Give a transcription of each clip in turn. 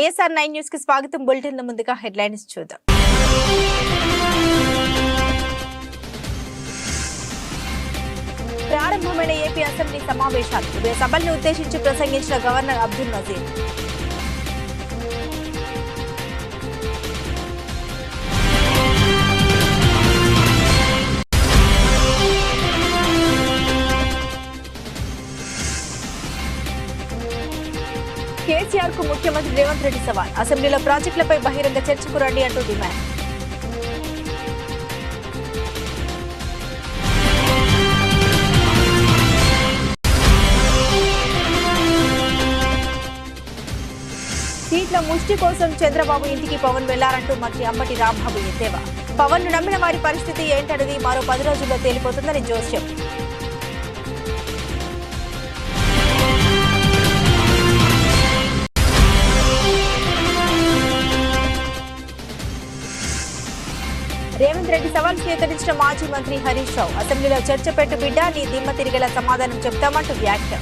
ISR 9 news కి స్వాగతం. Bulletin ముందుగా హెడ్లైన్స్ చూద్దాం. ప్రారంభమైన ఏపీ అసెంబ్లీ సమావేశాలు. ఉభయ సభలను ఉద్దేశించి ప్రసంగించిన గవర్నర్ అబ్దుల్ నజీర్. కేసీఆర్ కు ముఖ్యమంత్రి రేవంత్ రెడ్డి సవాల్. అసెంబ్లీలో ప్రాజెక్టులపై బహిరంగ చర్చకు రండి అంటూ డిమాండ్. సీట్ల ముష్టి కోసం చంద్రబాబు ఇంటికి పవన్ వెళ్లారంటూ మంత్రి అంబటి రాంబాబు ఎద్దేవా. పవన్ ను నమ్మిన వారి పరిస్థితి ఏంటన్నది మరో 10 రోజుల్లో తేలిపోతుందని జోస్యం. రేవంత్ రెడ్డి సవాల్ స్వీకరించిన మాజీ మంత్రి హరీష్ రావు. అసెంబ్లీలో చర్చ పెట్టు బిడ్డ, నీ దిమ్మ తిరిగేలా సమాధానం చెప్తామంటూ వ్యాఖ్య.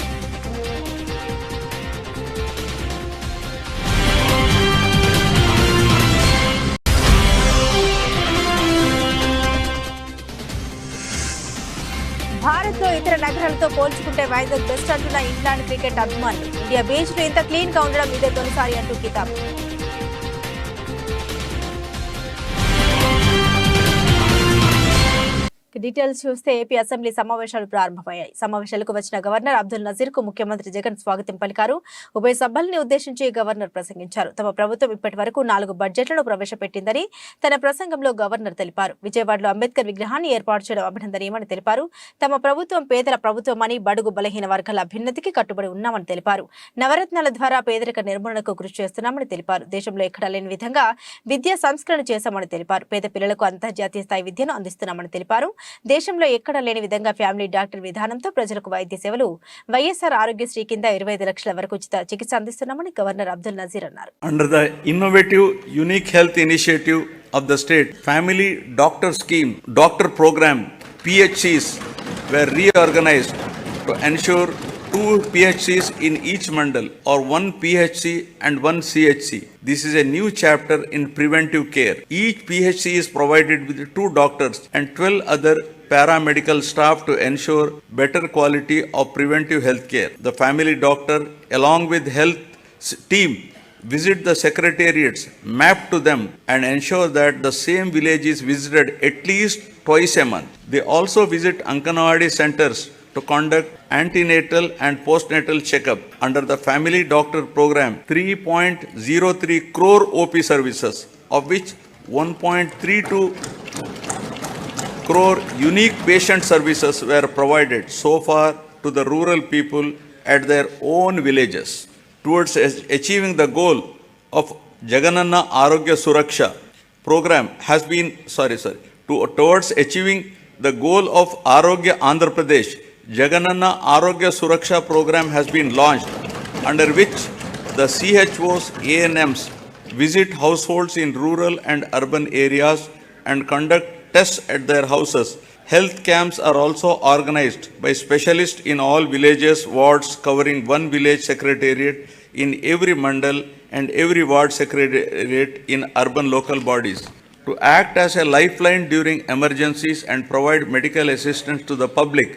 భారత్ లో ఇతర నగరాలతో పోల్చుకుంటే వైజాగ్ బెస్ట్ అంటున్న ఇంగ్లాండ్ క్రికెట్ అభిమానులు. ఇండియా బీచ్ లు ఇంత క్లీన్ గా ఉండడం ఇదే తొలిసారి అంటూ కితాబ్. డీటెయిల్స్ చూస్తే ఏపీ అసెంబ్లీ సమావేశాలు ప్రారంభమయ్యాయి. సమావేశాలకు వచ్చిన గవర్నర్ అబ్దుల్ నజీర్ కు ముఖ్యమంత్రి జగన్ స్వాగతం పలికారు. ఉభయ సభల్ని ఉద్దేశించి గవర్నర్ ప్రసంగించారు. తమ ప్రభుత్వం ఇప్పటి వరకు 4 బడ్జెట్లను ప్రవేశపెట్టిందని తన ప్రసంగంలో గవర్నర్ తెలిపారు. విజయవాడలో అంబేద్కర్ విగ్రహాన్ని ఏర్పాటు చేయడం అభినందనీయమని తెలిపారు. తమ ప్రభుత్వం పేదల ప్రభుత్వమని, బడుగు బలహీన వర్గాల అభ్యున్నతికి కట్టుబడి ఉన్నామని తెలిపారు. నవరత్నాల ద్వారా పేదరిక నిర్మూలనకు కృషి చేస్తున్నామని తెలిపారు. దేశంలో ఎక్కడా లేని విధంగా విద్యా సంస్కరణ చేశామని తెలిపారు. పేద పిల్లలకు అంతర్జాతీయ స్థాయి విద్యను అందిస్తున్నామని తెలిపారు. దేశంలో ఎక్కడా లేని విధంగా ఫ్యామిలీ డాక్టర్ విధానంతో ప్రజలకు వైద్య సేవలు వైఎస్ఆర్ ఆరోగ్యశ్రీ కింద 25 లక్షల వరకు ఉచిత చికిత్స అందిస్తున్నామని గవర్నర్ అబ్దుల్ నజీర్ అన్నారు. Under the innovative unique health initiative of the state family doctor scheme doctor program PHCs were reorganized to ensure 2 PHCs in each mandal or 1 PHC and 1 CHC. This is a new chapter in preventive care. Each PHC is provided with 2 doctors and 12 other paramedical staff to ensure better quality of preventive health care. The family doctor along with health team visit the secretariats, map to them and ensure that the same village is visited at least twice a month. They also visit Anganwadi centers to conduct antenatal and postnatal checkup. Under the family doctor program, 3.03 crore OP services, of which 1.32 crore unique patient services were provided so far to the rural people at their own villages. Towards achieving the goal of Jagananna Arogya Suraksha program has been, towards achieving the goal of Arogya Andhra Pradesh, Jagananna Arogya Suraksha program has been launched, under which the CHOs, ANMs visit households in rural and urban areas and conduct tests at their houses. Health camps are also organized by specialists in all villages, wards, covering 1 village secretariat in every mandal and every ward secretariat in urban local bodies. To act as a lifeline during emergencies and provide medical assistance to the public,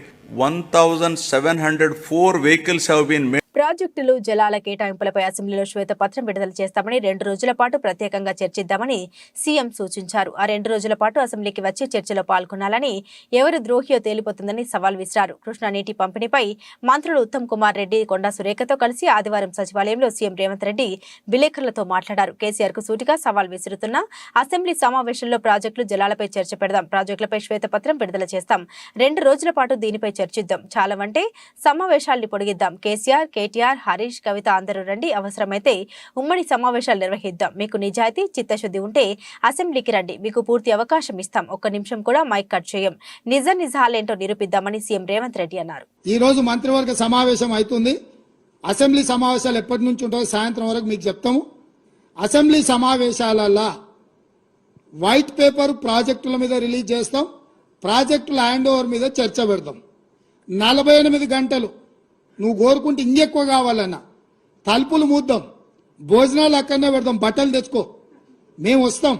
1,704 vehicles have been made. ప్రాజెక్టులు జలాల కేటాయింపులపై అసెంబ్లీలో శ్వేతపత్రం విడుదల చేస్తామని 2 రోజుల పాటు ప్రత్యేకంగా చర్చిద్దామని CM సూచించారు. ఆ 2 రోజుల పాటు అసెంబ్లీకి వచ్చి చర్చలో పాల్గొనాలని, ఎవరు ద్రోహియో తేలిపోతుందని సవాల్ విసిరారు. కృష్ణా నీటి పంపిణీపై మంత్రులు ఉత్తమ్ కుమార్ రెడ్డి, కొండా సురేఖతో కలిసి ఆదివారం సచివాలయంలో సీఎం రేవంత్ రెడ్డి విలేకరులతో మాట్లాడారు. కేసీఆర్ కు సూటిగా సవాల్ విసురుతున్న అసెంబ్లీ సమావేశంలో ప్రాజెక్టులు జలాలపై చర్చ పెడదాం, ప్రాజెక్టులపై శ్వేతపత్రం విడుదల చేస్తాం, 2 రోజుల పాటు దీనిపై చర్చిద్దాం, చాలవంటే సమావేశాల్ని పొడిగిద్దాం, కేసీఆర్, కేటీఆర్, హరీష్, కవిత అందరూ రండి, అవసరమైతే ఉమ్మడి సమావేశాలు నిర్వహిద్దాం, మీకు నిజాయితీ చిత్తశుద్ధి ఉంటే అసెంబ్లీకి రండి, మీకు పూర్తి అవకాశం ఇస్తాం, 1 నిమిషం కూడా మైక్ కట్ చేయం, నిజాలేంటో నిరూపిద్దామని సీఎం రేవంత్ రెడ్డి అన్నారు. ఈ రోజు మంత్రివర్గ సమావేశం అవుతుంది. అసెంబ్లీ సమావేశాలు ఎప్పటి నుంచి ఉంటాయో సాయంత్రం వరకు మీకు చెప్తాము. అసెంబ్లీ సమావేశాలలో వైట్ పేపర్ ప్రాజెక్టుల మీద రిలీజ్ చేస్తాం, ప్రాజెక్టుల హ్యాండ్ ఓవర్ మీద చర్చ పెడతాం. 48 గంటలు నువ్వు కోరుకుంటే ఇంకెక్కువ కావాలన్నా తలుపులు మూద్దాం, భోజనాలు అక్కడనే పెడతాం, బట్టలు తెచ్చుకో, మేము వస్తాం.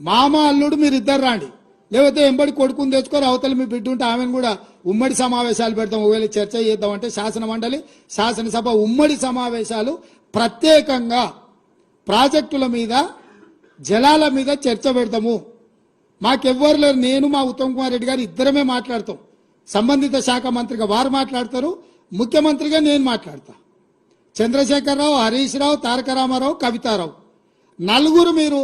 మామ అల్లుడు మీరు ఇద్దరు రాండి, లేకపోతే ఎంబడి కొడుకుని తెచ్చుకోరు, అవతల మీ బిడ్డ ఉంటే ఆమెను కూడా ఉమ్మడి సమావేశాలు పెడతాం. ఒకవేళ చర్చ చేద్దామంటే శాసన మండలి శాసనసభ ఉమ్మడి సమావేశాలు ప్రత్యేకంగా ప్రాజెక్టుల మీద జలాల మీద చర్చ పెడతాము. మాకెవ్వరు లేరు, నేను మా ఉత్తమ్ కుమార్ రెడ్డి గారు ఇద్దరమే మాట్లాడతాం. సంబంధిత శాఖ మంత్రిగా వారు మాట్లాడతారు, ముఖ్యమంత్రిగా నేను మాట్లాడతా. చంద్రశేఖరరావు, హరీష్ రావు, తారక రామారావు, కవితారావు నలుగురు మీరు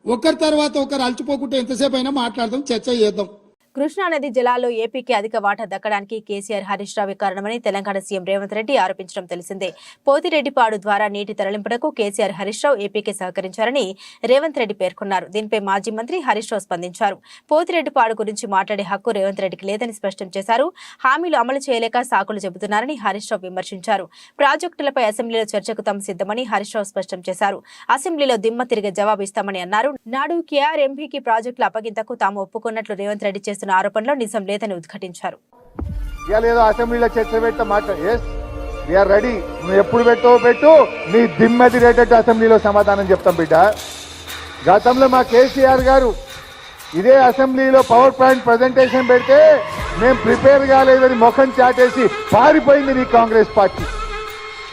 ఒకరి తర్వాత ఒకరు అలసిపోకుంటే ఎంతసేపు అయినా మాట్లాడదాం, చర్చ చేద్దాం. కృష్ణానది జలాల్లో ఏపీకి అధిక వాటా దక్కడానికి కేసీఆర్, హరీష్ రావు కారణమని తెలంగాణ సీఎం రేవంత్ రెడ్డి ఆరోపించడం తెలిసిందే. పోతిరెడ్డిపాడు ద్వారా నీటి తరలింపునకు కేసీఆర్, హరీష్ రావు ఏపీకి సహకరించారని రేవంత్ రెడ్డి పేర్కొన్నారు. దీనిపై మాజీ మంత్రి హరీష్ రావు స్పందించారు. పోతిరెడ్డిపాడు గురించి మాట్లాడే హక్కు రేవంత్ రెడ్డికి లేదని స్పష్టం చేశారు. హామీలు అమలు చేయలేక సాకులు చెబుతున్నారని హరీష్ రావు విమర్శించారు. ప్రాజెక్టులపై అసెంబ్లీలో చర్చకు తాము సిద్ధమని హరీష్ రావు స్పష్టం చేశారు. అసెంబ్లీలో దిమ్మ తిరిగే జవాబు ఇస్తామని అన్నారు. నాడు కేఆర్ ఎంపీకి ప్రాజెక్టుల అప్పగింతకు తాము ఒప్పుకున్నట్లు రేవంత్ రెడ్డి చేస్తున్న ఆరోపణలో నిజం లేదని ఉద్ఘాటించారు. అసెంబ్లీలో చర్చ పెట్ట మాట రెడీ, నువ్వు ఎప్పుడు పెట్టు, నీ దిమ్మ తిరేటట్టు అసెంబ్లీలో సమాధానం చెప్తాం బిడ్డ. గతంలో మా కేసీఆర్ గారు ఇదే అసెంబ్లీలో పవర్ పాయింట్ ప్రజెంటేషన్ పెడితే మేము ప్రిపేర్ కాలేదని ముఖం చాటేసి పారిపోయింది నీ కాంగ్రెస్ పార్టీ.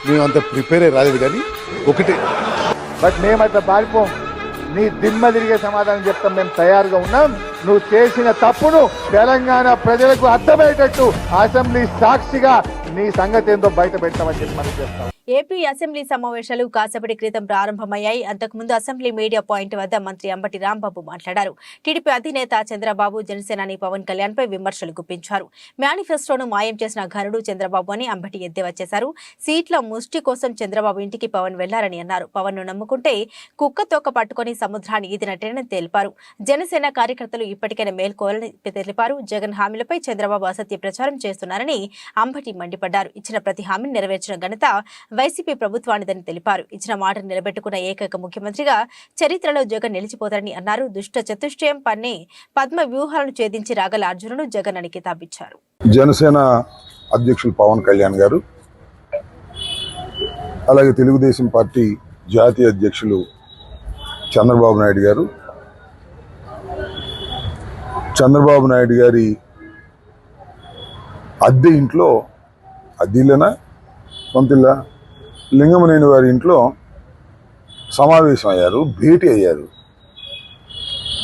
మేమంత ప్రిపేర్ రాలేదు కానీ ఒకటి, బట్ మేమంతా పారిపోం. నీ దిమ్మ తిరిగే సమాధానం చెప్తాం, మేము తయారుగా ఉన్నాం. నువ్వు చేసిన తప్పును తెలంగాణ ప్రజలకు అర్థమయ్యేటట్టు అసెంబ్లీ సాక్షిగా నీ సంగతి ఏందో బయట పెట్టామని చెప్పి మనం చేస్తాం. ఏపీ అసెంబ్లీ సమావేశాలు కాసేపటి క్రితం ప్రారంభమయ్యాయి. అంతకుముందు అసెంబ్లీ మీడియా పాయింట్ వద్ద మంత్రి అంబటి రాంబాబు మాట్లాడారు. టీడీపీ అధినేత చంద్రబాబు, జనసేనాని పవన్ కళ్యాణ్ పై విమర్శలు గుప్పించారు. మేనిఫెస్టోను మాయం చేసిన ఘనుడు చంద్రబాబు అని అంబటి ఎద్దేవా చేశారు. సీట్ల ముష్టి కోసం చంద్రబాబు ఇంటికి పవన్ వెళ్లారని అన్నారు. పవన్ ను నమ్ముకుంటే కుక్క తోక పట్టుకుని సముద్రాన్ని ఈదినట్టేనని తెలిపారు. జనసేన కార్యకర్తలు ఇప్పటికైనా మేల్కోవాలని తెలిపారు. జగన్ హామీలపై చంద్రబాబు అసత్య ప్రచారం చేస్తున్నారని అంబటి మండిపడ్డారు. ఇచ్చిన ప్రతి హామీని నెరవేర్చిన ఘనత వైసీపీ ప్రభుత్వానిదని తెలిపారు. ఇచ్చిన మాటను నిలబెట్టుకున్న ఏకైక ముఖ్యమంత్రిగా చరిత్రలో జగన్ నిలిచిపోతారని అన్నారు. దుష్ట చతుష్టయం పన్ని పద్మ వ్యూహాలను ఛేదించి రాగల అర్జునుడు జగన్ అని కితాబిచ్చారు. జనసేన అధ్యక్షులు పవన్ కళ్యాణ్ గారు, అలాగే తెలుగుదేశం పార్టీ జాతీయ అధ్యక్షులు చంద్రబాబు నాయుడు గారు, చంద్రబాబు నాయుడు గారి అద్దె ఇంట్లో, అద్దెలేనా సొంతిల్లా, లింగమనేని వారి ఇంట్లో సమావేశం అయ్యారు, భేటీ అయ్యారు.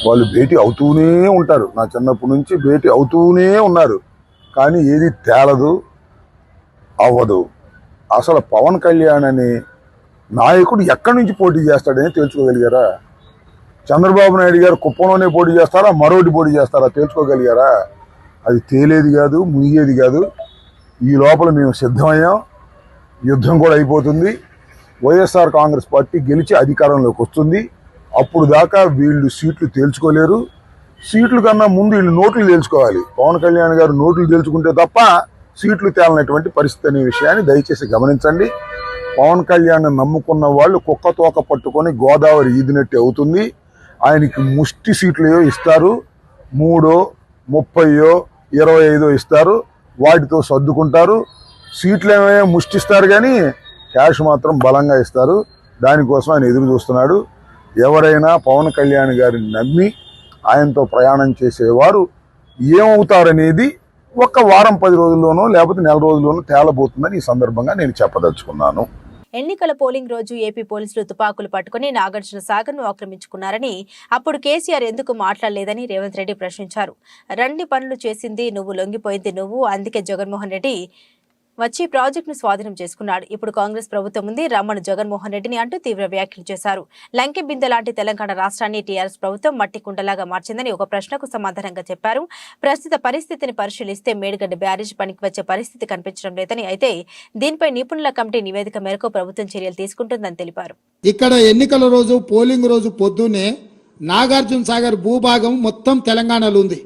వాళ్ళు భేటీ అవుతూనే ఉంటారు, నా చిన్నప్పటి నుంచి భేటీ అవుతూనే ఉన్నారు. కానీ ఏది తేలదు, అవ్వదు. అసలు పవన్ కళ్యాణ్ అనే నాయకుడు ఎక్కడి నుంచి పోటీ చేస్తాడని తెలుసుకోగలిగారా? చంద్రబాబు నాయుడు గారు కుప్పంలోనే పోటీ చేస్తారా, మరోటి పోటీ చేస్తారా తెలుసుకోగలిగారా? అది తేలేది కాదు, మునిగేది కాదు. ఈ లోపల మేము సిద్ధమయ్యాం, యుద్ధం కూడా అయిపోతుంది. వైఎస్ఆర్ కాంగ్రెస్ పార్టీ గెలిచి అధికారంలోకి వస్తుంది. అప్పుడు దాకా వీళ్ళు సీట్లు తేల్చుకోలేరు. సీట్ల కన్నా ముందు వీళ్ళు నోట్లు తేల్చుకోవాలి. పవన్ కళ్యాణ్ గారు నోట్లు తేల్చుకుంటే తప్ప సీట్లు తేలనటువంటి పరిస్థితి అనే విషయాన్ని దయచేసి గమనించండి. పవన్ కళ్యాణ్ నమ్ముకున్న వాళ్ళు కుక్క తోక పట్టుకొని గోదావరి ఈదినట్టు అవుతుంది. ఆయనకి ముష్టి సీట్లు ఇస్తారు, 3, 30, 25 ఇస్తారు. వాటితో సర్దుకుంటారు. సీట్లు ఏమైనా ముష్టిస్తారు కానీ క్యాష్ మాత్రం బలంగా ఇస్తారు. దానికోసం ఆయన ఎదురు చూస్తున్నాడు. ఎవరైనా పవన్ కళ్యాణ్ గారిని నమ్మి ఆయనతో ప్రయాణం చేసేవారు ఏమవుతారనేది ఒక్క వారం 10 రోజుల్లోనో లేకపోతే నెల రోజుల్లోనో తేలబోతుందని ఈ సందర్భంగా నేను చెప్పదలుచుకున్నాను. ఎన్నికల పోలింగ్ రోజు ఏపీ పోలీసులు తుపాకులు పట్టుకుని నాగార్జున సాగర్ ను ఆక్రమించుకున్నారని, అప్పుడు కేసీఆర్ ఎందుకు మాట్లాడలేదని రేవంత్ రెడ్డి ప్రశ్నించారు. రండి పనులు చేసింది నువ్వు, లొంగిపోయింది నువ్వు, అందుకే జగన్మోహన్ రెడ్డి వచ్చి ప్రాజెక్టును స్వాధీనం చేసుకున్నాడు. ఇప్పుడు కాంగ్రెస్ ప్రభుత్వం ఉంది, రమ్మను జగన్మోహన్ రెడ్డిని అంటూ తీవ్ర వ్యాఖ్యలు చేశారు. లంకె బిందె లాంటి తెలంగాణ రాష్ట్రాన్ని టీఆర్ఎస్ ప్రభుత్వం మట్టి కుండలాగా మార్చిందని ఒక ప్రశ్నకు సమాధానంగా చెప్పారు. ప్రస్తుత పరిస్థితిని పరిశీలిస్తే మేడిగడ్డ బ్యారేజ్ పనికి వచ్చే పరిస్థితి కనిపించడం లేదని, అయితే దీనిపై నిపుణుల కమిటీ నివేదిక మేరకు ప్రభుత్వం చర్యలు తీసుకుంటుందని తెలిపారు. ఇక్కడ ఎన్నికల రోజు, పోలింగ్ రోజు పొద్దున్నే నాగార్జున సాగర్ భూభాగం మొత్తం తెలంగాణలో ఉంది.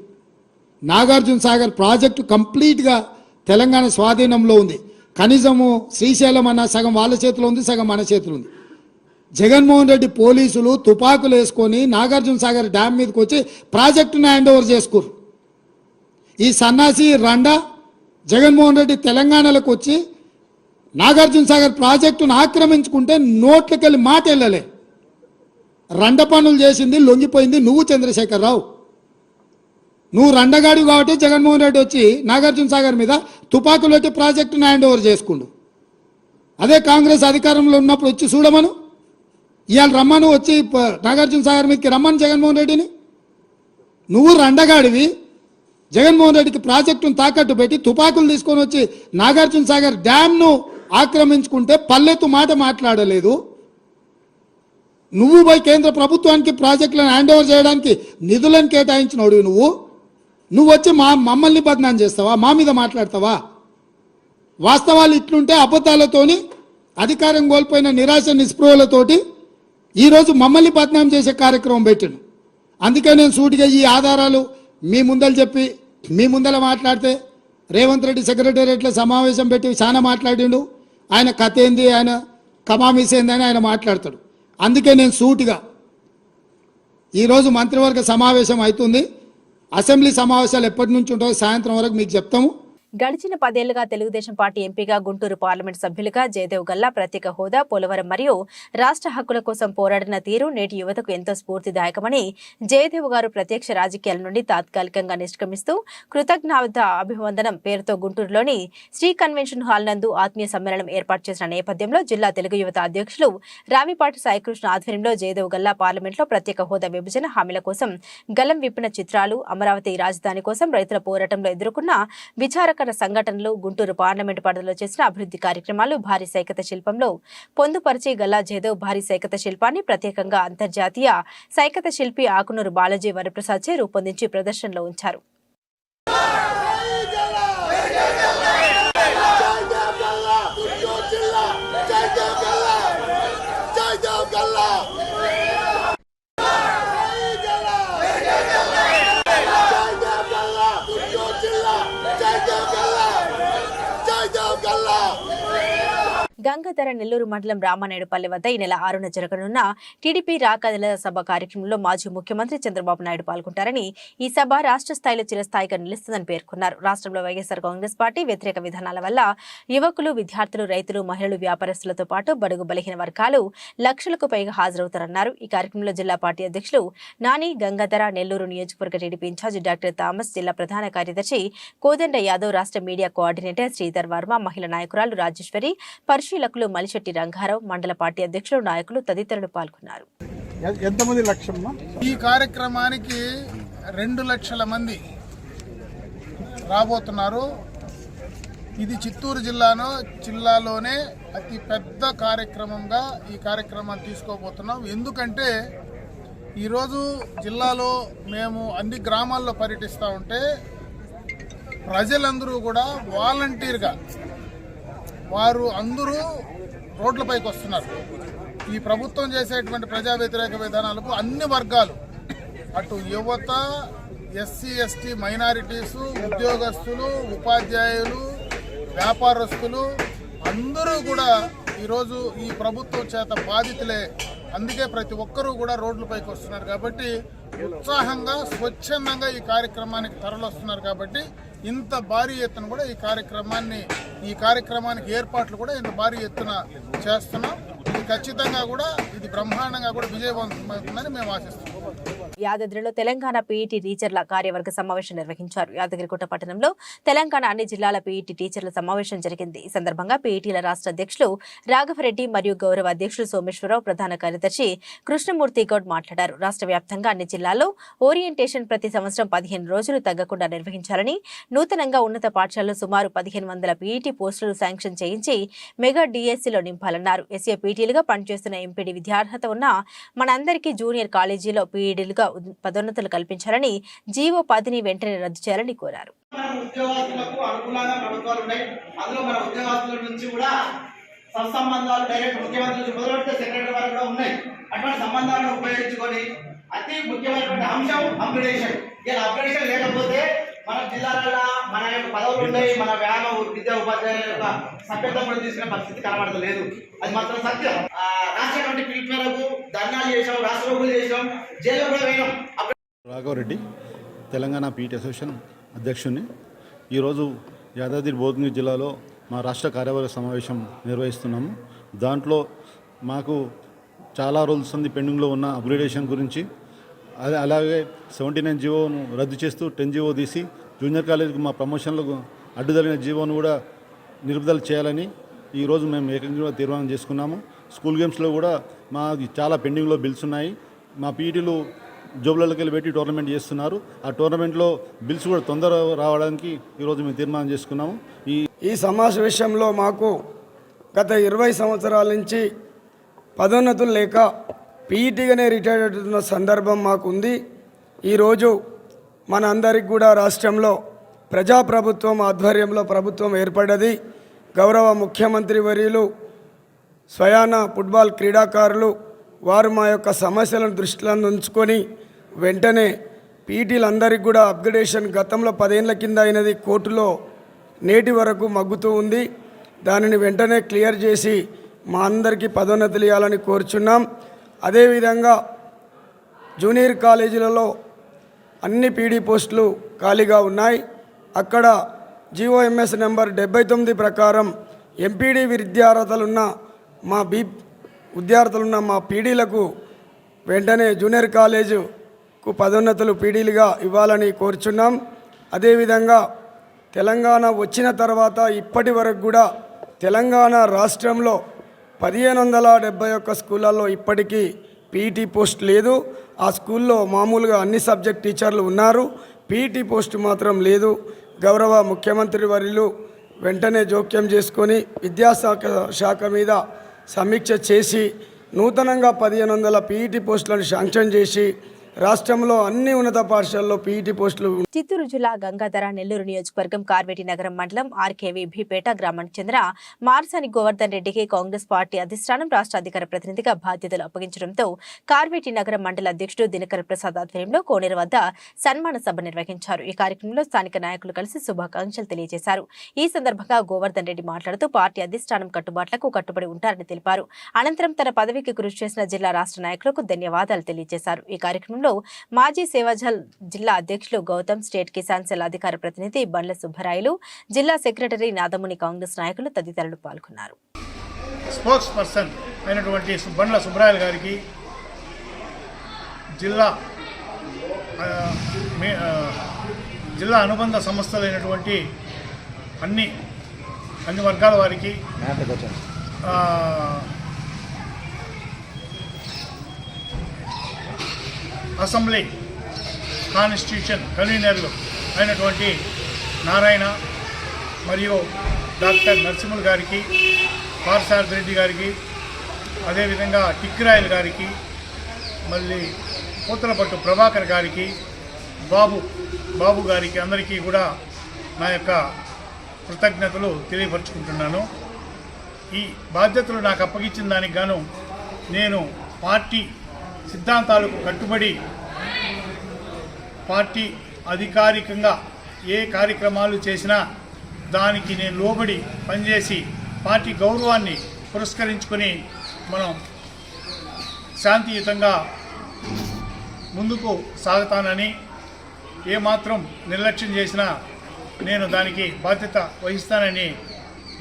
నాగార్జున సాగర్ ప్రాజెక్టు కంప్లీట్ గా తెలంగాణ స్వాధీనంలో ఉంది. కనీసము శ్రీశైలం అన్న సగం వాళ్ళ చేతిలో ఉంది, సగం మన చేతిలో ఉంది. జగన్మోహన్ రెడ్డి పోలీసులు తుపాకులు వేసుకొని నాగార్జున సాగర్ డ్యామ్ మీదకి వచ్చి ప్రాజెక్టును హ్యాండ్ ఓవర్ చేసుకోరు. ఈ సన్నాసి రండా జగన్మోహన్ రెడ్డి తెలంగాణలోకి వచ్చి నాగార్జున సాగర్ ప్రాజెక్టును ఆక్రమించుకుంటే నోట్లకెళ్ళి మాట వెళ్ళలే. రండ పనులు చేసింది లొంగిపోయింది నువ్వు చంద్రశేఖరరావు. నువ్వు రండగాడి కాబట్టి జగన్మోహన్ రెడ్డి వచ్చి నాగార్జున సాగర్ మీద తుపాకులు పెట్టి ప్రాజెక్టును హ్యాండ్ ఓవర్ చేసుకుండు. అదే కాంగ్రెస్ అధికారంలో ఉన్నప్పుడు వచ్చి చూడమను, ఇవాళ రమ్మను, వచ్చి నాగార్జున సాగర్ మీదకి రమ్మను జగన్మోహన్ రెడ్డిని. నువ్వు రండగాడివి, జగన్మోహన్ రెడ్డికి ప్రాజెక్టును తాకట్టు పెట్టి తుపాకులు తీసుకొని వచ్చి నాగార్జున సాగర్ డ్యామ్ను ఆక్రమించుకుంటే పల్లెత్తు మాట మాట్లాడలేదు. నువ్వు పోయి కేంద్ర ప్రభుత్వానికి ప్రాజెక్టులను హ్యాండ్ ఓవర్ చేయడానికి నిధులను కేటాయించినోడు నువ్వు వచ్చి మమ్మల్ని బదనాం చేస్తావా, మా మీద మాట్లాడతావా? వాస్తవాలు ఇట్లుంటే అబద్ధాలతోని అధికారం కోల్పోయిన నిరాశ నిస్పృహలతోటి ఈరోజు మమ్మల్ని బదనాం చేసే కార్యక్రమం పెట్టిను. అందుకే నేను సూటిగా ఈ ఆధారాలు మీ ముందలు చెప్పి మీ ముందర మాట్లాడితే రేవంత్ రెడ్డి సెక్రటేరియట్లో సమావేశం పెట్టి చాలా మాట్లాడిండు. ఆయన కథ ఏంది, ఆయన కమామిస్ ఏంది అని ఆయన మాట్లాడతాడు. అందుకే నేను సూటిగా ఈరోజు మంత్రివర్గ సమావేశం అవుతుంది. అసెంబ్లీ సమావేశాలు ఎప్పటి నుంచి ఉంటాయో సాయంత్రం వరకు మీకు చెప్తాము. గడిచిన 10 ఏళ్లుగా తెలుగుదేశం పార్టీ ఎంపీగా గుంటూరు పార్లమెంట్ సభ్యులుగా జయదేవ్ గల్లా ప్రత్యేక హోదా, పోలవరం మరియు రాష్ట్ర హక్కుల కోసం పోరాడిన తీరు నేటి యువతకు ఎంతో స్ఫూర్తిదాయకమని జయదేవ్ గారు ప్రత్యక్ష రాజకీయాల నుండి తాత్కాలికంగా నిష్క్రమిస్తూ కృతజ్ఞత అభివందనం పేరుతో గుంటూరులోని శ్రీ కన్వెన్షన్ హాల్ నందు ఆత్మీయ సమ్మేళనం ఏర్పాటు చేసిన నేపథ్యంలో జిల్లా తెలుగు యువత అధ్యక్షులు రావిపాటి సాయికృష్ణ ఆధ్వర్యంలో జయదేవ్ గల్లా పార్లమెంట్లో ప్రత్యేక హోదా విభజన హామీల కోసం గలం విప్పిన చిత్రాలు, అమరావతి రాజధాని కోసం రైతుల పోరాటంలో ఎదుర్కొన్న విచారకర సంఘటనలు, గుంటూరు పార్లమెంటు పరిధిలో చేసిన అభివృద్ధి కార్యక్రమాలు, భారీ సైకత శిల్పంలో పొందుపరిచి గల్లా జయదేవ్ భారీ సైకత శిల్పాన్ని ప్రత్యేకంగా అంతర్జాతీయ సైకత శిల్పి ఆకునూరు బాలాజీ వరప్రసాద్ చే రూపొందించి ప్రదర్శనలో ఉంచారు. గంగాధర నెల్లూరు మండలం రామానాయుడుపల్లి వద్ద ఈ నెల 6న జరగనున్న టీడీపీ రాకదల సభ కార్యక్రమంలో మాజీ ముఖ్యమంత్రి చంద్రబాబు నాయుడు పాల్గొంటారని, ఈ సభ రాష్ట్ర స్థాయిలో చిరస్థాయిగా నిలుస్తుందని పేర్కొన్నారు. రాష్ట్రంలో వైఎస్ఆర్ కాంగ్రెస్ పార్టీ వ్యతిరేక విధానాల వల్ల యువకులు, విద్యార్థులు, రైతులు, మహిళలు, వ్యాపారస్తులతో పాటు బడుగు బలహీన వర్గాలు లక్షలకు పైగా హాజరవుతారన్నారు. ఈ కార్యక్రమంలో జిల్లా పార్టీ అధ్యక్షులు నాని గంగాధర, నెల్లూరు నియోజకవర్గ టీడీపీ ఇన్ఛార్జి డాక్టర్ థామస్, జిల్లా ప్రధాన కార్యదర్శి కోదండ యాదవ్, రాష్ట్ర మీడియా కోఆర్డినేటర్ శ్రీధర్ వర్మ, మహిళా నాయకురాలు రాజేశ్వరి, పరిశీలకులు మలిశెట్టి రంగారావు, మండల పార్టీ అధ్యక్షులు, నాయకులు తదితరులు పాల్గొన్నారు. ఎంతమంది లక్ష్యమ్మా? ఈ కార్యక్రమానికి 2 లక్షల మంది రాబోతున్నారు. ఇది చిత్తూరు జిల్లాలోనే అతి పెద్ద కార్యక్రమంగా ఈ కార్యక్రమాన్ని తీసుకోబోతున్నాం. ఎందుకంటే ఈరోజు జిల్లాలో మేము అన్ని గ్రామాల్లో పర్యటిస్తూ ఉంటే ప్రజలందరూ కూడా వాలంటీర్గా వారు అందరూ రోడ్లపైకి వస్తున్నారు. ఈ ప్రభుత్వం చేసేటువంటి ప్రజా వ్యతిరేక విధానాలకు అన్ని వర్గాలు, అటు యువత, ఎస్సీ ఎస్టీ మైనారిటీసు, ఉద్యోగస్తులు, ఉపాధ్యాయులు, వ్యాపారస్తులు అందరూ కూడా ఈరోజు ఈ ప్రభుత్వం చేత బాధితులే. అందుకే ప్రతి ఒక్కరూ కూడా రోడ్లపైకి వస్తున్నారు. కాబట్టి ఉత్సాహంగా, స్వచ్ఛందంగా ఈ కార్యక్రమానికి తరలిస్తున్నారు. కాబట్టి ఇంత భారీ ఎత్తున కూడా ఈ కార్యక్రమానికి ఏర్పాట్లు కూడా ఇంత భారీ ఎత్తున చేస్తున్నాం. ఇది ఖచ్చితంగా కూడా ఇది బ్రహ్మాండంగా కూడా విజయవంతమవుతుందని మేము ఆశిస్తున్నాం. యాదాద్రిలో తెలంగాణ పీఈటీ టీచర్ల కార్యవర్గ సమావేశం నిర్వహించారు. యాదగిరిగుట్ట పట్టణంలో తెలంగాణ అన్ని జిల్లాల పీఈటీ టీచర్ల సమావేశం జరిగింది. ఈ సందర్భంగా పీఈటీల రాష్ట్ర అధ్యక్షులు రాఘవరెడ్డి మరియు గౌరవ అధ్యక్షులు సోమేశ్వరరావు, ప్రధాన కార్యదర్శి కృష్ణమూర్తి గౌడ్ మాట్లాడారు. రాష్ట్ర వ్యాప్తంగా అన్ని జిల్లాల్లో ఓరియంటేషన్ ప్రతి సంవత్సరం 15 రోజులు తగ్గకుండా నిర్వహించాలని, నూతనంగా ఉన్నత పాఠశాలలో సుమారు 1500 పీఈటీ పోస్టులు శాంక్షన్ చేయించి మెగా డిఎస్సీలో నింపాలన్నారు. ఎస్ఏ పీఈటీలుగా పనిచేస్తున్న ఎంపీడీ విద్యార్హత ఉన్న మనందరికీ జూనియర్ కాలేజీలో పీఈడీలుగా పదోన్నతులు కల్పించాలని, జీవో 10ని వెంటనే రద్దు చేయాలని కోరారు. ఉద్యోగస్తులకు అనుకూలంగా ప్రభుత్వాలు ఉన్నాయి. అందులో మన ఉద్యోగస్తుల నుంచి కూడా సత్సంబంధాలు డైరెక్ట్ ముఖ్యమంత్రి నుంచి మొదలుపెడితే సెక్రటరీ వరకు కూడా ఉన్నాయి. అటువంటి సంబంధాలను ఉపయోగించుకొని అతి ముఖ్యమైనటువంటి అంశం అప్గ్రేడేషన్. ఇలా అప్గ్రేడేషన్ లేకపోతే మన జిల్లాలలో మన యొక్క పదవులు ఉన్నాయి, మన వ్యాయామ విద్యా ఉపాధ్యాయుల యొక్క సభ్యత్వం కూడా తీసుకునే పరిస్థితి కనబడతలేదు. అది మాత్రం సత్యం. రాష్ట్ర కమిటీ పిలుపు మేరకు ధర్నాలు చేసాం, రాష్ట్రపతులు చేసాం, జైలు కూడా వేయడం. రాఘవరెడ్డి, తెలంగాణ పీఈటీ అసోసియేషన్ అధ్యక్షుడిని. ఈరోజు యాదాద్రి భువనగిరి జిల్లాలో మా రాష్ట్ర కార్యవర్గ సమావేశం నిర్వహిస్తున్నాము. దాంట్లో మాకు చాలా రోజులు పెండింగ్లో ఉన్న అప్గ్రేడేషన్ గురించి, అలాగే 79 జీవోను రద్దు చేస్తూ 10 జీవో తీసి జూనియర్ కాలేజీకి మా ప్రమోషన్లకు అడ్డుదలిన జీవోను కూడా నిలుపుదల చేయాలని ఈరోజు మేము ఏకంగా తీర్మానం చేసుకున్నాము. స్కూల్ గేమ్స్లో కూడా మాది చాలా పెండింగ్లో బిల్స్ ఉన్నాయి. మా పీఈటీలు జోబులకి వెళ్ళి పెట్టి టోర్నమెంట్ చేస్తున్నారు. ఆ టోర్నమెంట్లో బిల్స్ కూడా తొందర రావడానికి ఈరోజు మేము తీర్మానం చేసుకున్నాము. ఈ సమావేశంలో మాకు గత 20 సంవత్సరాల నుంచి పదోన్నతులు లేక పీఈటీగానే రిటైర్ అవుతున్న సందర్భం మాకు ఉంది. ఈరోజు మన అందరికి కూడా రాష్ట్రంలో ప్రజాప్రభుత్వం ఆధ్వర్యంలో ప్రభుత్వం ఏర్పడ్డది. గౌరవ ముఖ్యమంత్రి వర్యులు స్వయాన ఫుట్బాల్ క్రీడాకారులు వారు మా యొక్క సమస్యలను దృష్టిలో ఉంచుకొని వెంటనే పీఈటీలందరికీ కూడా అప్గ్రేడేషన్ గతంలో 10 ఏళ్ల కింద అయినది కోర్టులో నేటి వరకు మగ్గుతూ ఉంది. దానిని వెంటనే క్లియర్ చేసి మా అందరికీ పదోన్నతులు ఇవ్వాలని కోరుచున్నాం. అదేవిధంగా జూనియర్ కాలేజీలలో అన్ని పీడీ పోస్టులు ఖాళీగా ఉన్నాయి. అక్కడ జీఓఎంఎస్ నెంబర్ 79 ప్రకారం ఎంపీడీ విద్యార్హతలున్న మా పీడీలకు వెంటనే జూనియర్ కాలేజీకు పదోన్నతులు పీడీలుగా ఇవ్వాలని కోరుచున్నాం. అదేవిధంగా తెలంగాణ వచ్చిన తర్వాత ఇప్పటి వరకు కూడా తెలంగాణ రాష్ట్రంలో 1571 స్కూళ్ళల్లో ఇప్పటికీ పీఈటీ పోస్ట్ లేదు. ఆ స్కూల్లో మామూలుగా అన్ని సబ్జెక్ట్ టీచర్లు ఉన్నారు, పీఈటీ పోస్ట్ మాత్రం లేదు. గౌరవ ముఖ్యమంత్రి వర్యులు వెంటనే జోక్యం చేసుకొని విద్యాశాఖ మీద సమీక్ష చేసి నూతనంగా 1500 పీఈటీ పోస్టులను శాంక్షన్ చేసి రాష్ట్రంలో అన్ని ఉన్నత పాఠశాలలో పీఈటీ పోస్టులు. చిత్తూరు జిల్లా గంగాధర నెల్లూరు నియోజకవర్గం కార్వేటి నగరం మండలం ఆర్కేవి భీపేట గ్రామానికి చెందిన మార్సాని గోవర్ధన్ రెడ్డికి కాంగ్రెస్ పార్టీ అధిష్టానం రాష్ట్ర అధికార ప్రతినిధిగా బాధ్యతలు అప్పగించడంతో కార్వేటి నగరం మండల అధ్యక్షుడు దినకర్ ప్రసాద్ ఆధ్వర్యంలో కోనేరు వద్ద సన్మాన సభ నిర్వహించారు. ఈ కార్యక్రమంలో స్థానిక నాయకులు కలిసి శుభాకాంక్షలు తెలియజేశారు. ఈ సందర్భంగా గోవర్ధన్ రెడ్డి మాట్లాడుతూ పార్టీ అధిష్టానం కట్టుబాట్లకు కట్టుబడి ఉంటారని తెలిపారు. అనంతరం తన పదవికి కృషి చేసిన జిల్లా రాష్ట్ర నాయకులకు ధన్యవాదాలు తెలియజేశారు. ఈ కార్యక్రమంలో మాజీ సేవాజల్ జిల్లా అధ్యక్షులు గౌతమ్, స్టేట్ కిసాన్ సెల్ అధికార ప్రతినిధి బండ్ల సుబ్బరాయలు, జిల్లా సెక్రటరీ నాదముని, కాంగ్రెస్ నాయకులు తదితరులు పాల్గొన్నారు. స్పోక్స్ పర్సన్ అయినటువంటి బండ్ల సుబ్బరాయలు గారికి, జిల్లా అనుబంధ సంస్థలైనటువంటి అన్ని వర్గాల వారికి, అసెంబ్లీ కాన్స్టిట్యూషన్ కన్వీనర్లు అయినటువంటి నారాయణ మరియు డాక్టర్ నరసింహులు గారికి, పార్సారథి రెడ్డి గారికి, అదేవిధంగా టిక్కిరాయలు గారికి, మళ్ళీ పూతలపట్టు ప్రభాకర్ గారికి, బాబు గారికి అందరికీ కూడా నా యొక్క కృతజ్ఞతలు తెలియపరుచుకుంటున్నాను. ఈ బాధ్యతలు నాకు అప్పగించిన దానికి గాను నేను పార్టీ సిద్ధాంతాలకు కట్టుబడి పార్టీ అధికారికంగా ఏ కార్యక్రమాలు చేసినా దానికి నేను లోబడి పనిచేసి పార్టీ గౌరవాన్ని పురస్కరించుకొని మనం శాంతియుతంగా ముందుకు సాగుతానని, ఏమాత్రం నిర్లక్ష్యం చేసినా నేను దానికి బాధ్యత వహిస్తానని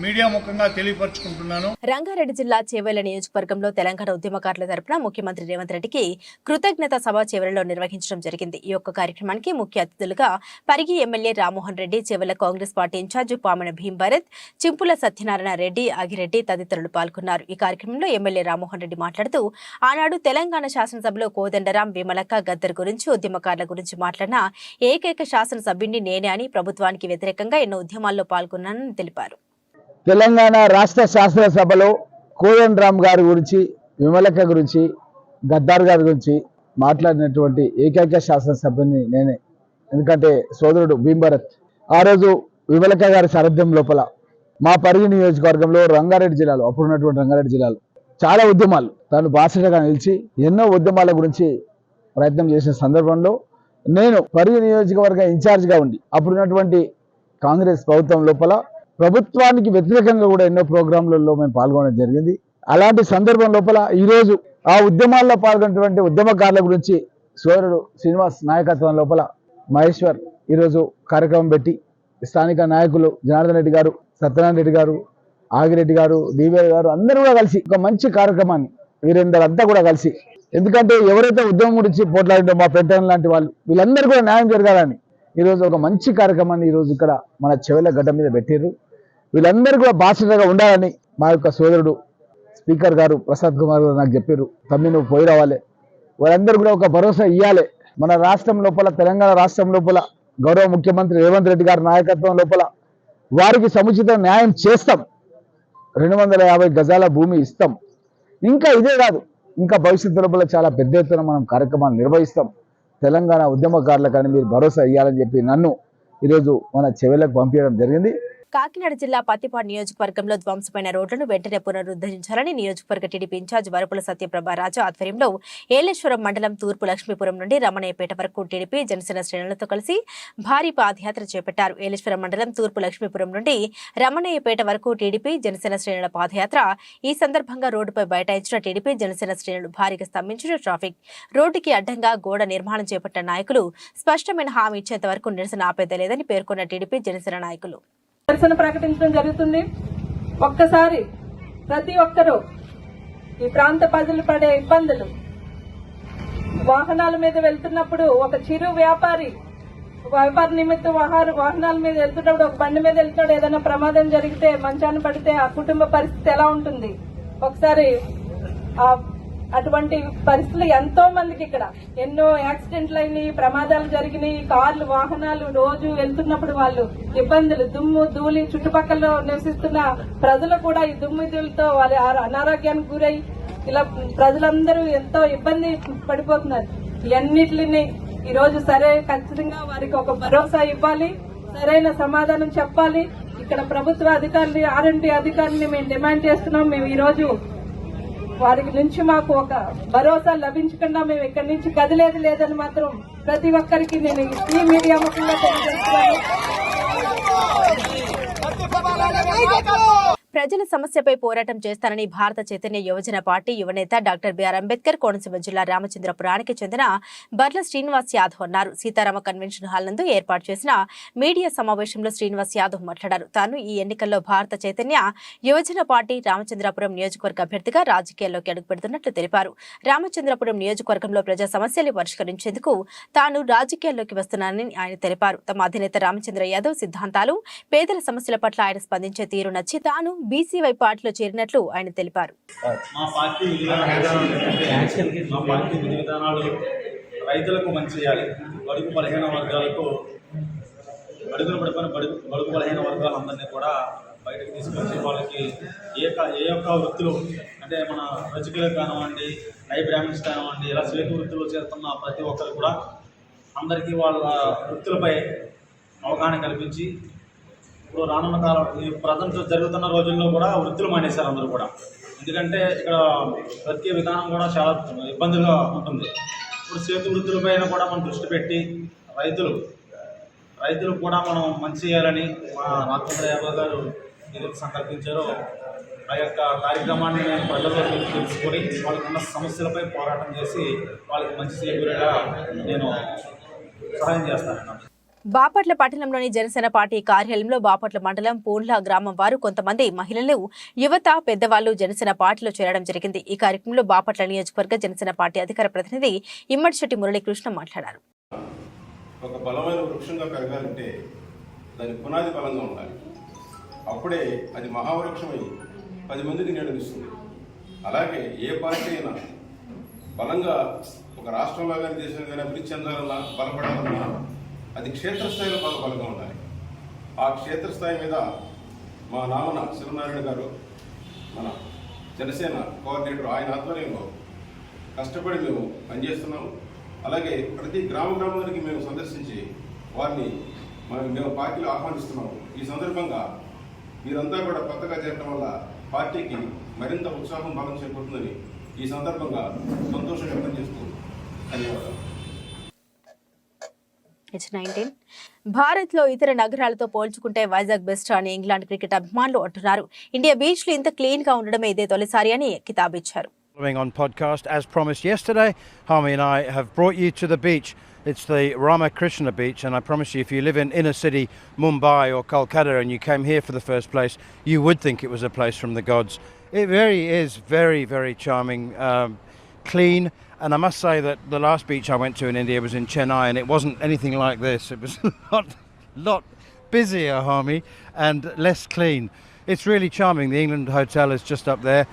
మీడియా ముఖంగా తెలియపరుచుకుంటున్నాను. రంగారెడ్డి జిల్లా చేవెళ్ల నియోజకవర్గంలో తెలంగాణ ఉద్యమకారుల తరపున ముఖ్యమంత్రి రేవంత్ రెడ్డికి కృతజ్ఞత సభ చేవెళ్లలో నిర్వహించడం జరిగింది. ఈ యొక్క కార్యక్రమానికి ముఖ్య అతిథులుగా Parigi MLA Rammohan Reddy, Chevella Congress party incharge Pamana Bheem Bharat, Chimpula Satyanarayana Reddy, Agireddy తదితరులు పాల్గొన్నారు. ఈ కార్యక్రమంలో ఎమ్మెల్యే రామ్మోహన్ రెడ్డి మాట్లాడుతూ ఆనాడు తెలంగాణ శాసనసభలో కోదండరాం, విమలక్క, గద్దర్ గురించి, ఉద్యమకారుల గురించి మాట్లాడిన ఏకైక శాసనసభ్యుడిని నేనే అని, ప్రభుత్వానికి వ్యతిరేకంగా ఎన్నో ఉద్యమాల్లో పాల్గొన్నానని తెలిపారు. తెలంగాణ రాష్ట్ర శాసనసభలో కోదండరాం గారి గురించి, విమలక్క గురించి, గద్దార్ గారి గురించి మాట్లాడినటువంటి ఏకైక శాసనసభ్యుని నేనే. ఎందుకంటే సోదరుడు భీం భరత్ ఆ రోజు విమలక్క గారి సారథ్యం లోపల మా పరిగి నియోజకవర్గంలో రంగారెడ్డి జిల్లాలో, అప్పుడున్నటువంటి రంగారెడ్డి జిల్లాలో చాలా ఉద్యమాలు తాను బాసటగా నిలిచి ఎన్నో ఉద్యమాల గురించి ప్రయత్నం చేసిన సందర్భంలో నేను పరిగి నియోజకవర్గ ఇన్ఛార్జిగా ఉండి అప్పుడున్నటువంటి కాంగ్రెస్ ప్రభుత్వం లోపల ప్రభుత్వానికి వ్యతిరేకంగా కూడా ఎన్నో ప్రోగ్రాంలలో మేము పాల్గొనడం జరిగింది. అలాంటి సందర్భం లోపల ఈరోజు ఆ ఉద్యమాల్లో పాల్గొన్నటువంటి ఉద్యమకారుల గురించి సోదరుడు శ్రీనివాస్ నాయకత్వం లోపల మహేశ్వర్ ఈరోజు కార్యక్రమం పెట్టి స్థానిక నాయకులు జనార్దన్ రెడ్డి గారు, సత్యనారాయణ రెడ్డి గారు, ఆగిరెడ్డి గారు, డివేర్ గారు అందరూ కూడా కలిసి ఒక మంచి కార్యక్రమాన్ని వీరందరూ అంతా కూడా కలిసి, ఎందుకంటే ఎవరైతే ఉద్యమం గురించి పోట్లాడిందో మా పెద్దలు లాంటి వాళ్ళు వీళ్ళందరూ కూడా న్యాయం జరగాలని ఈరోజు ఒక మంచి కార్యక్రమాన్ని ఈరోజు ఇక్కడ మన చెవెళ్ళ గడ్డ మీద పెట్టారు. వీళ్ళందరూ కూడా బాధ్యతగా ఉండాలని మా యొక్క సోదరుడు స్పీకర్ గారు ప్రసాద్ కుమార్ గారు నాకు చెప్పారు. తమ్మి నువ్వు పోయి రావాలి, వాళ్ళందరూ కూడా ఒక భరోసా ఇవ్వాలి. మన రాష్ట్రం లోపల, తెలంగాణ రాష్ట్రం లోపల గౌరవ ముఖ్యమంత్రి రేవంత్ రెడ్డి గారి నాయకత్వం లోపల వారికి సముచిత న్యాయం చేస్తాం. 250 గజాల భూమి ఇస్తాం. ఇంకా ఇదే కాదు, ఇంకా భవిష్యత్తు లోపల చాలా పెద్ద ఎత్తున మనం కార్యక్రమాలు నిర్వహిస్తాం. తెలంగాణ ఉద్యమకారులకని మీరు భరోసా ఇవ్వాలని చెప్పి నన్ను ఈరోజు మన చెవెళ్ళకు పంపించడం జరిగింది. కాకినాడ జిల్లా పత్తిపాడు నియోజకవర్గంలో ధ్వంసమైన రోడ్లను వెంటనే పునరుద్ధరించాలని నియోజకవర్గ టీడీపీ ఇన్ఛార్జ్ వరపుల సత్యప్రభ రాజు ఆధ్వర్యంలో ఏలేశ్వరం మండలం తూర్పు లక్ష్మీపురం నుండి రమణయ్యపేట వరకు టీడీపీ జనసేన శ్రేణులతో కలిసి భారీ పాదయాత్ర చేపట్టారు. ఏలేశ్వరం మండలం తూర్పు లక్ష్మీపురం నుండి రమణయ్యపేట వరకు టీడీపీ జనసేన శ్రేణుల పాదయాత్ర. ఈ సందర్భంగా రోడ్డుపై బైఠాయించిన టీడీపీ జనసేన శ్రేణులు భారీగా స్తంభించిన ట్రాఫిక్, రోడ్డుకి అడ్డంగా గోడ నిర్మాణం చేపట్టిన నాయకులు స్పష్టమైన హామీ ఇచ్చేంత వరకు నిరసన ఆపేదలేదని పేర్కొన్న టీడీపీ జనసేన నాయకులు నిరసన ప్రకటించడం జరుగుతుంది. ఒక్కసారి ప్రతి ఒక్కరూ ఈ ప్రాంత ప్రజలు పడే ఇబ్బందులు, వాహనాల మీద వెళ్తున్నప్పుడు ఒక చిరు వ్యాపార నిమిత్తం వాహనాల మీద వెళ్తున్నప్పుడు, ఒక బండి మీద వెళ్తున్నప్పుడు ఏదైనా ప్రమాదం జరిగితే, మంచాన పడితే ఆ కుటుంబ పరిస్థితి ఎలా ఉంటుంది ఒకసారి. అటువంటి పరిస్థితులు ఎంతో మందికి ఇక్కడ ఎన్నో యాక్సిడెంట్లు అయినాయి, ప్రమాదాలు జరిగినాయి. కార్లు, వాహనాలు రోజు వెళ్తున్నప్పుడు వాళ్ళు ఇబ్బందులు, దుమ్ము ధూళి, చుట్టుపక్కల నివసిస్తున్న ప్రజలు కూడా ఈ దుమ్ము ధూళితో వాళ్ళ అనారోగ్యానికి గురై ఇలా ప్రజలందరూ ఎంతో ఇబ్బంది పడిపోతున్నారు. ఇవన్నిటిని ఈ రోజు ఖచ్చితంగా వారికి ఒక భరోసా ఇవ్వాలి, సరైన సమాధానం చెప్పాలి. ఇక్కడ ప్రభుత్వ అధికారులు, R&D అధికారులని మేము డిమాండ్ చేస్తున్నాం. మేము ఈ రోజు వారికి నుంచి మాకు ఒక భరోసా లభించకుండా మేము ఇక్కడి నుంచి కదిలేది లేదని మాత్రం ప్రతి ఒక్కరికి నేను ఈ మీడియా ముఖంగా తెలియజేస్తున్నాను. ప్రజల సమస్యపై పోరాటం చేస్తానని భారత చైతన్య యువజన పార్టీ యువనేత డాక్టర్ బిఆర్ అంబేద్కర్ కోనసీమ జిల్లా రామచంద్రపురానికి చెందిన బర్ల శ్రీనివాస్ యాదవ్ అన్నారు. సీతారామ కన్వెన్షన్ హాల్ నందు ఏర్పాటు చేసిన మీడియా సమావేశంలో శ్రీనివాస్ యాదవ్ మాట్లాడారు. తాను ఈ ఎన్నికల్లో భారత చైతన్య యువజన పార్టీ రామచంద్రపురం నియోజకవర్గ అభ్యర్థిగా రాజకీయాల్లోకి అడుగుపెడుతున్నట్లు తెలిపారు. రామచంద్రపురం నియోజకవర్గంలో ప్రజా సమస్యలు పరిష్కరించేందుకు తాను రాజకీయాల్లోకి వస్తున్నానని ఆయన తెలిపారు. తమ అధినేత రామచంద్ర యాదవ్ సిద్ధాంతాలు, పేదల సమస్యల పట్ల ఆయన స్పందించే తీరు నచ్చి తాను బీసీవై పార్టీలో చేరినట్లు ఆయన తెలిపారు. మా పార్టీ విధి విధానాలు రైతులకు మంచి చేయాలి, బడుగు బలహీన వర్గాలకు అడుగున పడిపోయిన బడుగు బలహీన వర్గాలందరినీ కూడా బయటకు తీసుకొచ్చి వాళ్ళకి ఏ యొక్క వృత్తులు అంటే మన రజకులకు కానివ్వండి, బ్రాహ్మణ్స్ కానివ్వండి, ఇలా చేతి వృత్తులు చేస్తున్న ప్రతి ఒక్కరు కూడా అందరికీ వాళ్ళ వృత్తులపై అవగాహన కల్పించి, ఇప్పుడు రానున్న కాలం ఈ ప్రజెంట్ జరుగుతున్న రోజుల్లో కూడా వృత్తులు మానేశారు అందరూ కూడా. ఎందుకంటే ఇక్కడ ప్రతి విధానం కూడా చాలా ఇబ్బందిగా ఉంటుంది. ఇప్పుడు చేతి వృత్తులపైన కూడా మనం దృష్టి పెట్టి రైతులు కూడా మనం మంచి చేయాలని మా రామచంద్ర యాదవ్ గారు ఏదైతే సంకల్పించారో ఆ యొక్క కార్యక్రమాన్ని నేను ప్రజల్లో తెలుసుకొని వాళ్ళకున్న సమస్యలపై పోరాటం చేసి వాళ్ళకి మంచి చేకూరేలా నేను సహాయం చేస్తానన్నాను. బాపట్ల పట్టణంలోని జనసేన పార్టీ కార్యాలయంలో బాపట్ల మండలం పూన్లా గ్రామం వారు కొంతమంది మహిళలు, యువత, పెద్దవాళ్లు జనసేన పార్టీలో చేరడం జరిగింది. ఈ కార్యక్రమంలో బాపట్ల నియోజకవర్గ జనసేన పార్టీ అధికార ప్రతినిధి ఇమ్మడిశెట్టి మురళీకృష్ణ మాట్లాడారు. ఒక బలమైన వృక్షంగా పెరగాలంటే దాని పునాది బలంగా ఉండాలి. అప్పుడే అది మహావృక్షమై 10 మందికి నీడనిస్తుంది. అలాగే ఏ పార్టీ అయినా బలంగా ఒక రాష్ట్రంలో కానీ దేశంలో కానీ అభివృద్ధి చెందాలన్నా, బలపడాలన్నా అది క్షేత్రస్థాయిలో బాగా బలంగా ఉండాలి. ఆ క్షేత్రస్థాయి మీద మా నామన శివనారాయణ గారు, మన జనసేన కోఆర్డినేటర్, ఆయన ఆధ్వర్యంలో కష్టపడి మేము పనిచేస్తున్నాము. అలాగే ప్రతి గ్రామానికి మేము సందర్శించి వారిని మేము పార్టీలో ఆహ్వానిస్తున్నాము. ఈ సందర్భంగా మీరంతా కూడా కొత్తగా చేరడం వల్ల పార్టీకి మరింత ఉత్సాహం, బలం చేకూరుతుందని ఈ సందర్భంగా సంతోషం వ్యక్తం చేస్తూ ధన్యవాదాలు. భారత్ లో ఇతర నగరాలతో పోల్చుకుంటే వైజాగ్ బెస్ట్ అని ఇంగ్లాండ్ క్రికెట్ అభిమానులు అంటున్నారు. ఇండియా బీచ్లు ఇంత క్లీన్ గా ఉండడమే ఇదే తొలిసారి అని కితాబిచ్చారు. On podcast, as promised yesterday, Harmy and I have brought you to the beach. It's the Ramakrishna beach, and I promise you, if you live in inner city Mumbai or Kolkata and you came here for the first place, you would think it was a place from the gods. It really is very, very charming, clean, and I must say that the last beach I went to in India was in Chennai, and it wasn't anything like this. It was a lot busier, Harmy, and less clean. It's really charming. The England Hotel is just up there.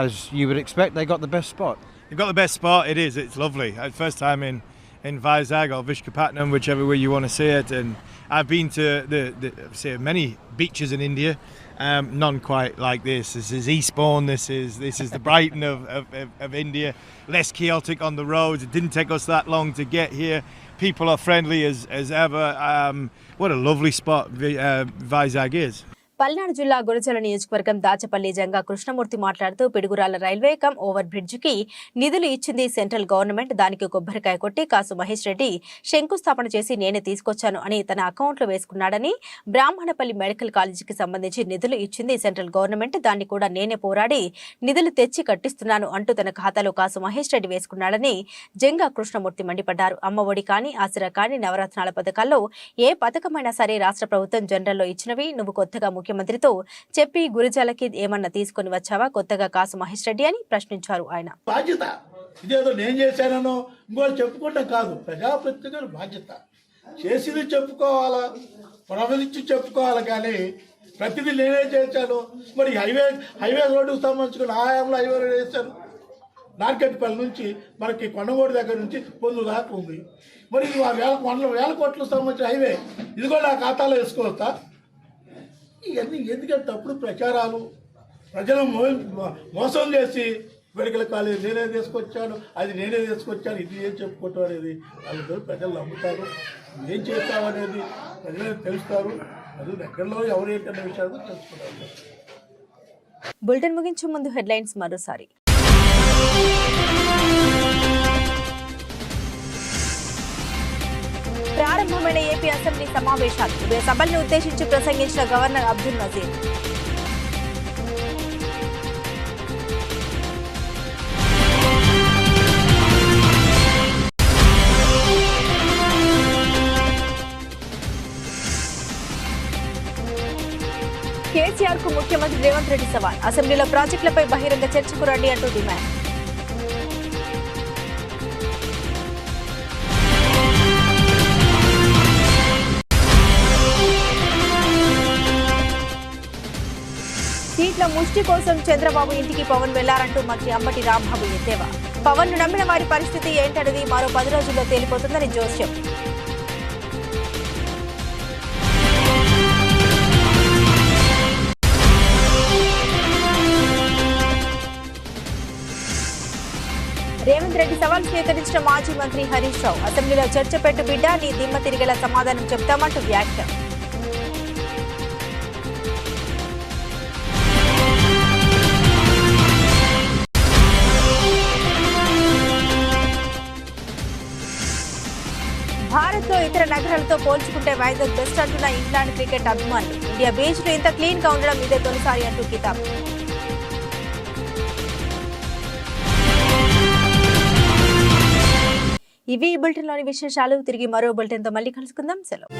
As you would expect, they got the best spot. You've got the best spot. It is. It's lovely. First time in Vizag or Vishakhapatnam, whichever way you want to see it. And I've been to say many beaches in India. None quite like this. This is Eastbourne. This is the Brighton of India. Less chaotic on the roads. It didn't take us that long to get here. People are friendly as ever. What a lovely spot Vizag is. Palnadu జిల్లా గురజాల నియోజకవర్గం దాచపల్లి జంగా కృష్ణమూర్తి మాట్లాడుతూ Piduguralla railway come over bridge కి నిధులు ఇచ్చింది central government, దానికి కొబ్బరికాయ కొట్టి కాసు మహేష్ రెడ్డి శంకుస్థాపన చేసి నేనే తీసుకొచ్చాను అని తన అకౌంట్లో వేసుకున్నాడని, బ్రాహ్మణపల్లి మెడికల్ కాలేజీకి సంబంధించి నిధులు ఇచ్చింది సెంట్రల్ గవర్నమెంట్, దాన్ని కూడా నేనే పోరాడి నిధులు తెచ్చి కట్టిస్తున్నాను అంటూ తన ఖాతాలో కాసు మహేష్ రెడ్డి వేసుకున్నాడని జంగా కృష్ణమూర్తి మండిపడ్డారు. అమ్మఒడి కానీ, ఆసరా కానీ, నవరత్నాల పథకాల్లో ఏ పథకమైనా సరే రాష్ట్ర ప్రభుత్వం జనరల్లో ఇచ్చినవి నువ్వు కొత్తగా ముఖ్యమంత్రితో చెప్పి గురిజాలకి ఏమన్నా తీసుకొని వచ్చావా కొత్తగా కాసు మహేష్ రెడ్డి అని ప్రశ్నించారు ఆయన. బాధ్యత ఇదేదో నేను చేశానో ఇంకోటి చెప్పుకుంటాం కాదు, ప్రజాప్రతినిధుల బాధ్యత. చేసింది చెప్పుకోవాలా, ప్రవహించి చెప్పుకోవాలి, కానీ ప్రతిదీ నేనే చేశాను. మరి హైవే రోడ్డుకు సంబంధించిన ఆయాంలో హైవే రోడ్ వేశాను. నార్కెట్పల్లి నుంచి మనకి కొండగోడు దగ్గర నుంచి పొందు దాకా ఉంది. మరి ఇది వేల కోట్లకు సంబంధించిన హైవే, ఇది కూడా నా ఖాతాలో వేసుకోవచ్చా? ఇవన్నీ ఎందుకంటే తప్పుడు ప్రచారాలు, ప్రజలను మోసం చేసి మెడికల్ కాలేజ్ నేనే తీసుకొచ్చాను, అది నేనే తీసుకొచ్చాను, ఇది ఏం చెప్పుకోవటం అనేది వాళ్ళతో ప్రజలు నమ్ముతారు. ఏం చేస్తావు అనేది ప్రజలకు తెలుస్తారు. అది దగ్గరలో ఎవరు ఏంటనే విషయాలు తెలుసుకుంటారు. బులెటిన్ ముగించే ముందు హెడ్లైన్స్ మరోసారి. ప్రారంభమైన ఏపీ అసెంబ్లీ సమావేశాలు, ఉభయ సభల్ని ఉద్దేశించి ప్రసంగించిన గవర్నర్ అబ్దుల్ నజీర్. కేసీఆర్ కు ముఖ్యమంత్రి రేవంత్ రెడ్డి సవాల్, అసెంబ్లీలో ప్రాజెక్టులపై బహిరంగ చర్చకు రండి అంటూ డిమాండ్. సీట్ల ముష్టి కోసం చంద్రబాబు ఇంటికి పవన్ వెళ్లారంటూ మంత్రి అంబటి రాంబాబు ఎద్దేవా. పవన్ ను నమ్మిన వారి పరిస్థితి ఏంటనేది మరో 10 రోజుల్లో తేలిపోతుందని జోస్యం. రేవంత్ రెడ్డి సవాల్ స్వీకరించిన మాజీ మంత్రి హరీష్ రావు, అసెంబ్లీలో చర్చ పెట్టు బిడ్డ, నీ దిమ్మ తిరిగేలా సమాధానం చెప్తామంటూ వ్యాఖ్య. భారత్లో ఇతర నగరాలతో పోల్చుకుంటే వైజాగ్ బెస్ట్ అంటున్న ఇంగ్లాండ్ క్రికెట్ అభిమానులు. ఇండియా బీచ్లు ఇంత క్లీన్ గా ఉండడం ఇదే తొలిసారి అంటూ కితాబ్. ఇవి ఈ బులెటిన్లోని విశేషాలు. తిరిగి మరో బులెటిన్తో మళ్ళీ కలుసుకుందాం. సెలవు.